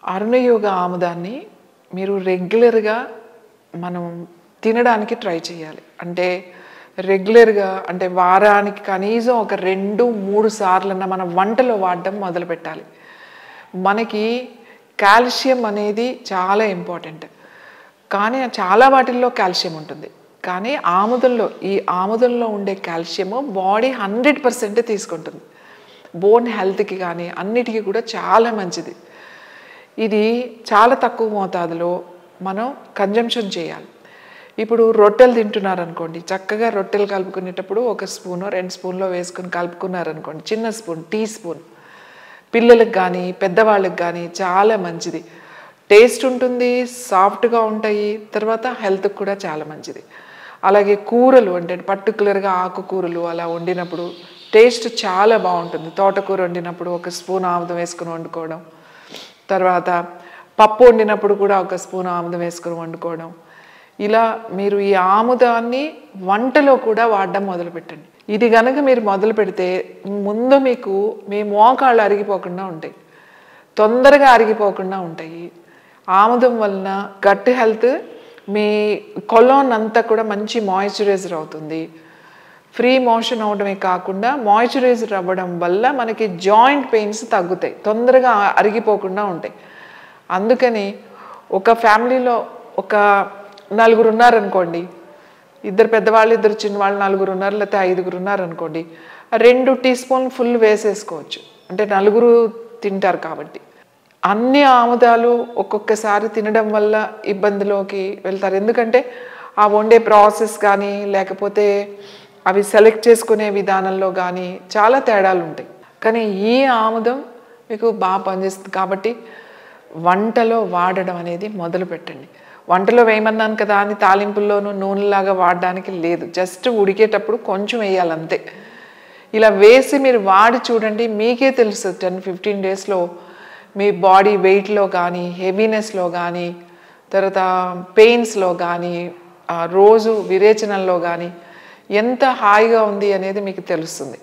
అరుణయోగ ఆముదాన్ని మీరు రెగ్యులర్‌గా మనం తినడానికి ట్రై చేయాలి. అంటే రెగ్యులర్‌గా అంటే వారానికి కనీసం ఒక 2, 3 సార్లన్నా మనం వంటలో వాడడం మొదలుపెట్టాలి. మనకి కాల్షియం అనేది చాలా ఇంపార్టెంట్. కానీ చాలా వాటిల్లో కాల్షియం ఉంటుంది. కానీ ఈ ఆముదంలో ఉండే కాల్షియము బాడీ 100% తీసుకుంటుంది. బోన్ హెల్త్‌కి కానీ అన్నిటికి కూడా చాలా మంచిది. ఇది చాలా తక్కువ మోతాదులో మనం కన్జంప్షన్ చేయాలి. ఇప్పుడు రొట్టెలు తింటున్నారనుకోండి, చక్కగా రొట్టెలు కలుపుకునేటప్పుడు 1 స్పూనో 2 స్పూన్‌లో వేసుకొని కలుపుకున్నారనుకోండి, చిన్న స్పూన్, టీ స్పూన్, పిల్లలకు కానీ పెద్దవాళ్ళకి కానీ చాలా మంచిది. టేస్ట్ ఉంటుంది, సాఫ్ట్‌గా ఉంటాయి, తర్వాత హెల్త్‌కి కూడా చాలా మంచిది. అలాగే కూరలు అంటే పర్టిక్యులర్‌గా ఆకుకూరలు అలా వండినప్పుడు టేస్ట్ చాలా బాగుంటుంది. తోటకూర వండినప్పుడు 1 స్పూన్ ఆముదం వేసుకొని వండుకోవడం, తర్వాత పప్పు వండినప్పుడు కూడా 1 స్పూన్ ఆముదం వేసుకొని వండుకోవడం. ఇలా మీరు ఈ ఆముదాన్ని వంటలో కూడా వాడడం మొదలుపెట్టండి. ఇది కనుక మీరు మొదలు పెడితే ముందు మీకు మీ మోకాళ్ళు అరిగిపోకుండా ఉంటాయి, తొందరగా అరిగిపోకుండా ఉంటాయి. ఆముదం వలన గట్ హెల్త్, మీ కొలోన్ అంతా కూడా మంచి మాయిశ్చరైజర్ అవుతుంది. ఫ్రీ మోషన్ అవడమే కాకుండా మాయిశ్చరైజర్ అవ్వడం వల్ల మనకి జాయింట్ పెయిన్స్ తగ్గుతాయి, తొందరగా అరిగిపోకుండా ఉంటాయి. అందుకని ఒక ఫ్యామిలీలో ఒక 4 ఉన్నారనుకోండి, 2 పెద్దవాళ్ళు 2 చిన్నవాళ్ళు 4 ఉన్నారు, లేకపోతే 5 ఉన్నారనుకోండి, 2 టీ స్పూన్ ఫుల్ వేసేసుకోవచ్చు. అంటే 4 తింటారు కాబట్టి. అన్ని ఆముదాలు ఒక్కొక్కసారి తినడం వల్ల ఇబ్బందిలోకి వెళ్తారు. ఎందుకంటే ఆ వండే ప్రాసెస్ కానీ లేకపోతే అవి సెలెక్ట్ చేసుకునే విధానంలో కానీ చాలా తేడాలు ఉంటాయి. కానీ ఈ ఆముదం మీకు బాగా పనిచేస్తుంది కాబట్టి వంటలో వాడడం అనేది మొదలు పెట్టండి. వంటలో వేయమన్నాను కదా అని తాలింపుల్లోనూ నూనెలాగా వాడడానికి లేదు. జస్ట్ ఉడికేటప్పుడు కొంచెం వేయాలంతే. ఇలా వేసి మీరు వాడి చూడండి, మీకే తెలుసు 10-15 డేస్లో మీ బాడీ వెయిట్లో కానీ, హెవీనెస్లో కానీ, తర్వాత పెయిన్స్లో కానీ, రోజు విరేచనల్లో కానీ ఎంత హాయిగా ఉంది అనేది మీకు తెలుస్తుంది.